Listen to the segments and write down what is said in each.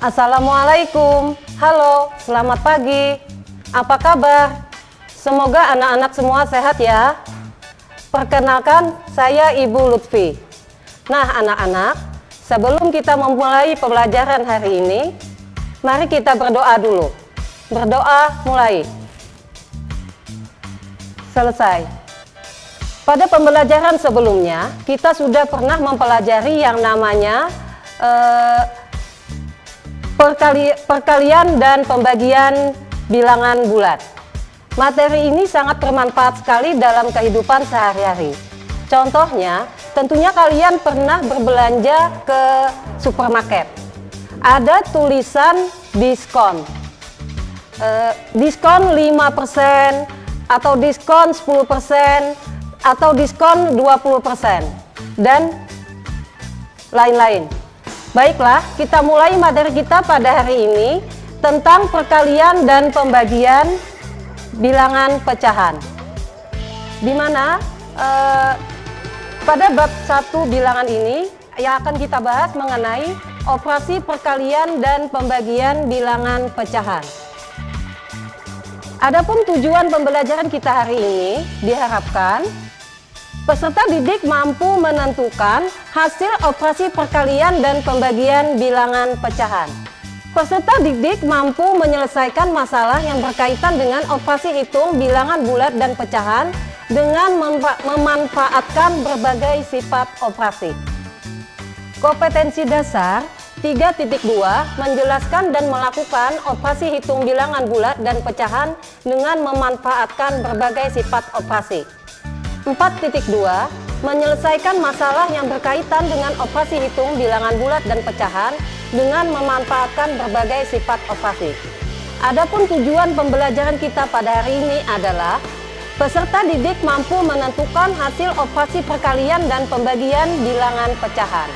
Assalamualaikum. Halo, selamat pagi. Apa kabar? Semoga anak-anak semua sehat ya. Perkenalkan, saya Ibu Lutfi. Nah, anak-anak, sebelum kita memulai pembelajaran hari ini, mari kita berdoa dulu. Berdoa mulai. Selesai. Pada pembelajaran sebelumnya, kita sudah pernah mempelajari yang namanya perkalian dan pembagian bilangan bulat. Materi ini sangat bermanfaat sekali dalam kehidupan sehari-hari. Contohnya, tentunya kalian pernah berbelanja ke supermarket. Ada tulisan diskon. Diskon 5%, atau diskon 10%, atau diskon 20%, dan lain-lain. Baiklah, kita mulai materi kita pada hari ini tentang perkalian dan pembagian bilangan pecahan. Di mana pada bab 1 bilangan ini yang akan kita bahas mengenai operasi perkalian dan pembagian bilangan pecahan. Adapun tujuan pembelajaran kita hari ini diharapkan peserta didik mampu menentukan hasil operasi perkalian dan pembagian bilangan pecahan. Peserta didik mampu menyelesaikan masalah yang berkaitan dengan operasi hitung bilangan bulat dan pecahan dengan memanfaatkan berbagai sifat operasi. Kompetensi dasar 3.2 menjelaskan dan melakukan operasi hitung bilangan bulat dan pecahan dengan memanfaatkan berbagai sifat operasi. 4.2 menyelesaikan masalah yang berkaitan dengan operasi hitung bilangan bulat dan pecahan dengan memanfaatkan berbagai sifat operasi. Adapun tujuan pembelajaran kita pada hari ini adalah peserta didik mampu menentukan hasil operasi perkalian dan pembagian bilangan pecahan.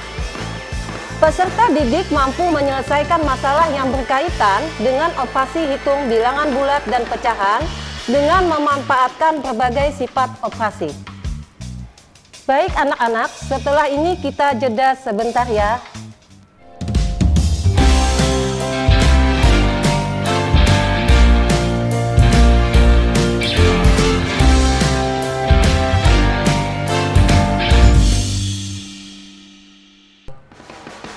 Peserta didik mampu menyelesaikan masalah yang berkaitan dengan operasi hitung bilangan bulat dan pecahan dengan memanfaatkan berbagai sifat operasi. Baik anak-anak, setelah ini kita jeda sebentar ya.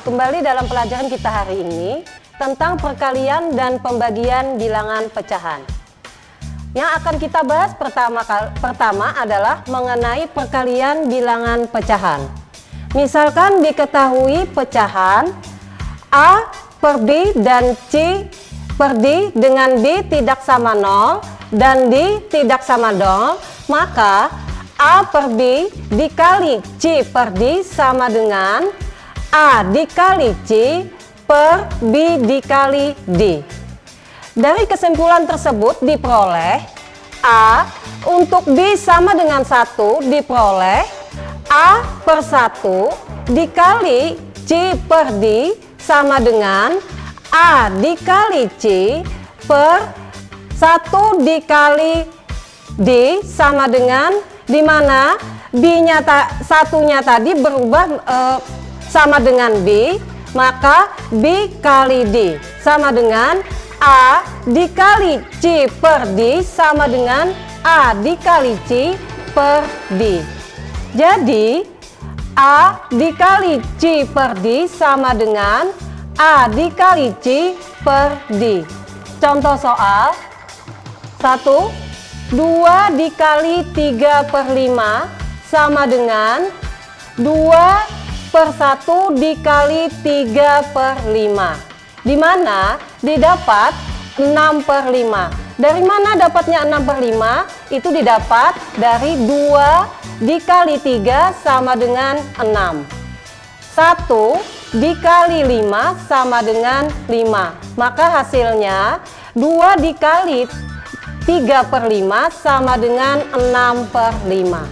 Kembali dalam pelajaran kita hari ini tentang perkalian dan pembagian bilangan pecahan. Yang akan kita bahas pertama adalah mengenai perkalian bilangan pecahan. Misalkan diketahui pecahan A per B dan C per D dengan B tidak sama 0 dan D tidak sama 0, maka A per B dikali C per D sama dengan A dikali C per B dikali D. Dari kesimpulan tersebut diperoleh A untuk B sama dengan 1 diperoleh A per 1 dikali C per D sama dengan A dikali C per 1 dikali D sama dengan, di mana B-nya satunya tadi berubah sama dengan B, maka B kali D sama dengan A dikali C per D sama dengan A dikali C per D. Jadi A dikali C per D sama dengan A dikali C per D. Contoh soal 1. 2 dikali 3 per 5 sama dengan 2 per 1 dikali 3 per 5, di mana didapat 6 per 5. Dari mana dapatnya 6 per 5? Itu didapat dari 2 dikali 3 sama dengan 6. 1 dikali 5 sama dengan 5. Maka hasilnya 2 dikali 3 per 5 sama dengan 6 per 5.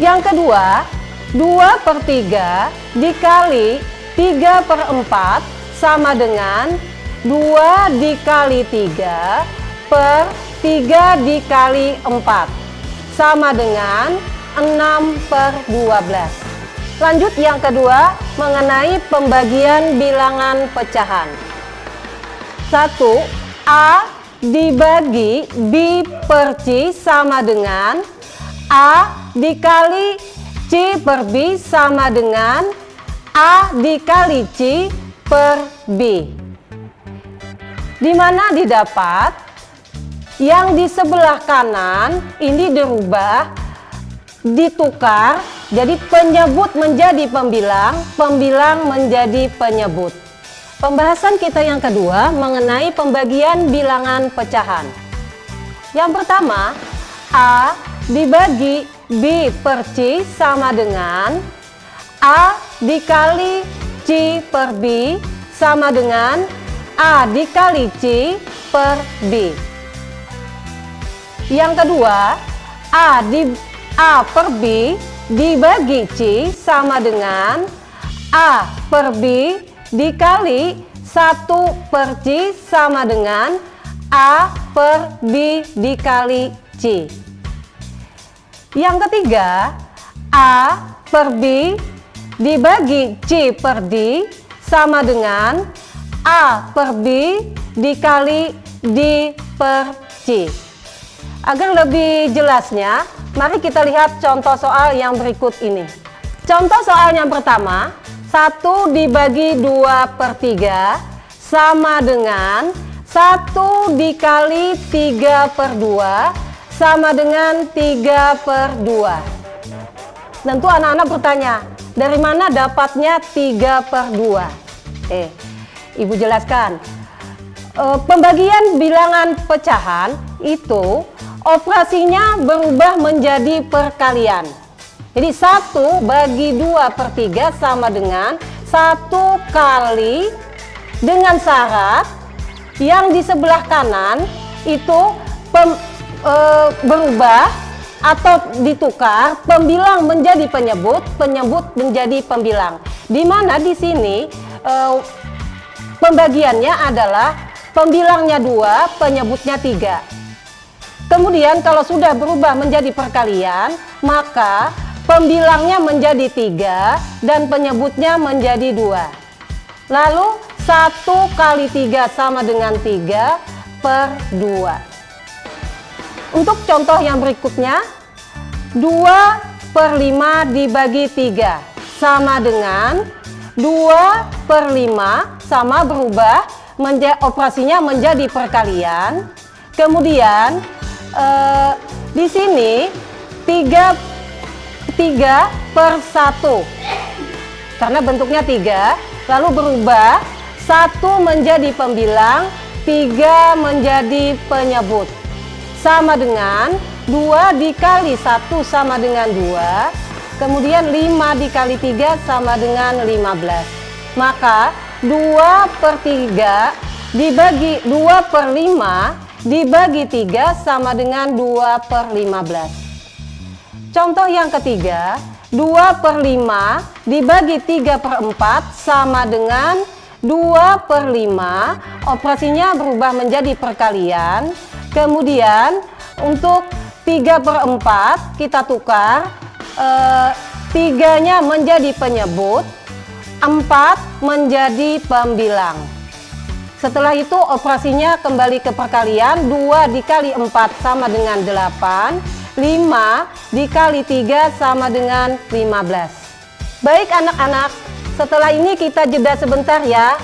Yang kedua, 2 per 3 dikali 3 per 4 sama dengan 2 dikali 3 per 3 dikali 4 sama dengan 6 per 12. Lanjut yang kedua mengenai pembagian bilangan pecahan. 1. A dibagi B per C sama dengan A dikali C per B sama dengan A dikali C per B. Di mana didapat yang di sebelah kanan ini dirubah, ditukar, jadi penyebut menjadi pembilang, pembilang menjadi penyebut. Pembahasan kita yang kedua mengenai pembagian bilangan pecahan. Yang pertama, A dibagi B per C sama dengan A dikali C per B sama dengan A dikali C per B. Yang kedua, A per B dibagi C sama dengan A per B dikali 1 per C sama dengan A per B dikali C. Yang ketiga, A per B dibagi C per D sama dengan A per B dikali D per C. Agar lebih jelasnya, mari kita lihat contoh soal yang berikut ini. Contoh soal yang pertama, 1 dibagi 2 per 3 sama dengan 1 dikali 3 per 2 sama dengan 3 per 2. Tentu anak-anak bertanya, dari mana dapatnya 3 per 2? Ibu jelaskan. Pembagian bilangan pecahan itu operasinya berubah menjadi perkalian. Jadi 1 bagi 2 per 3 sama dengan 1 kali dengan syarat yang di sebelah kanan itu berubah atau ditukar, pembilang menjadi penyebut, penyebut menjadi pembilang. Di mana di sini pembagiannya adalah pembilangnya 2, penyebutnya 3. Kemudian kalau sudah berubah menjadi perkalian, maka pembilangnya menjadi 3 dan penyebutnya menjadi 2. Lalu 1 kali 3 sama dengan 3 per 2. Untuk contoh yang berikutnya, 2 per 5 dibagi 3 sama dengan 2 per 5 sama berubah, operasinya menjadi perkalian. Kemudian di sini 3 per 1 karena bentuknya 3, lalu berubah 1 menjadi pembilang, 3 menjadi penyebut, sama dengan 2 dikali 1 sama dengan 2, kemudian 5 dikali 3 sama dengan 15. Maka 2 per 3 dibagi 2 per 5 dibagi 3 sama dengan 2 per 15. Contoh yang ketiga, 2 per 5 dibagi 3 per 4 sama dengan 2 per 5, operasinya berubah menjadi perkalian. Kemudian untuk 3 per 4 kita tukar, 3-nya menjadi penyebut, 4 menjadi pembilang. Setelah itu operasinya kembali ke perkalian, 2 dikali 4 sama dengan 8, 5 dikali 3 sama dengan 15. Baik anak-anak, setelah ini kita jeda sebentar ya.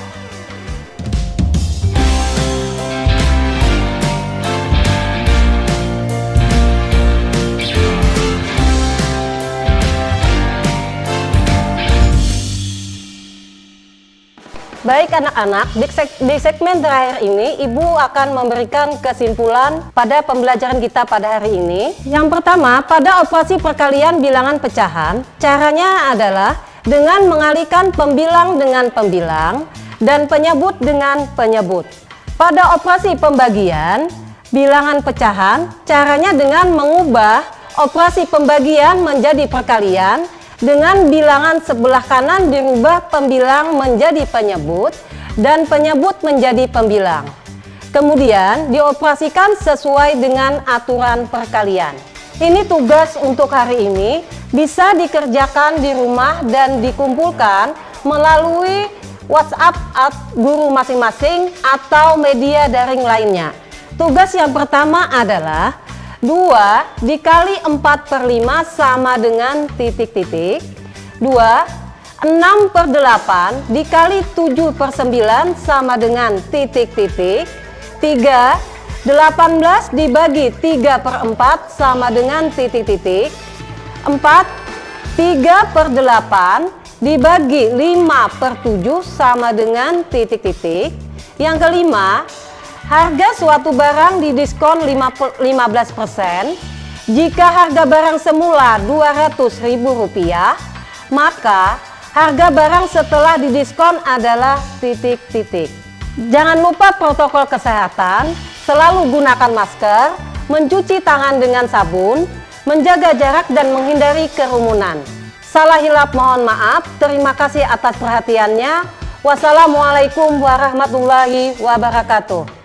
Baik anak-anak, di segmen terakhir ini Ibu akan memberikan kesimpulan pada pembelajaran kita pada hari ini. Yang pertama, pada operasi perkalian bilangan pecahan, caranya adalah dengan mengalihkan pembilang dengan pembilang dan penyebut dengan penyebut. Pada operasi pembagian bilangan pecahan, caranya dengan mengubah operasi pembagian menjadi perkalian. Dengan bilangan sebelah kanan dirubah pembilang menjadi penyebut dan penyebut menjadi pembilang. Kemudian dioperasikan sesuai dengan aturan perkalian. Ini tugas untuk hari ini. bisa dikerjakan di rumah dan dikumpulkan melalui WhatsApp guru masing-masing atau media daring lainnya. Tugas yang pertama adalah 2 dikali 4/5 sama dengan titik-titik. 2, 6/8 dikali 7/9 sama dengan titik-titik. 3, 18 dibagi 3/4 sama dengan titik-titik. 4, 3/8 dibagi 5/7 sama dengan titik-titik. Yang kelima, harga suatu barang didiskon 15%. Jika harga barang semula Rp200.000, maka harga barang setelah didiskon adalah titik-titik. Jangan lupa protokol kesehatan, selalu gunakan masker, mencuci tangan dengan sabun, menjaga jarak dan menghindari kerumunan. Salah hilap mohon maaf. Terima kasih atas perhatiannya. Wassalamualaikum warahmatullahi wabarakatuh.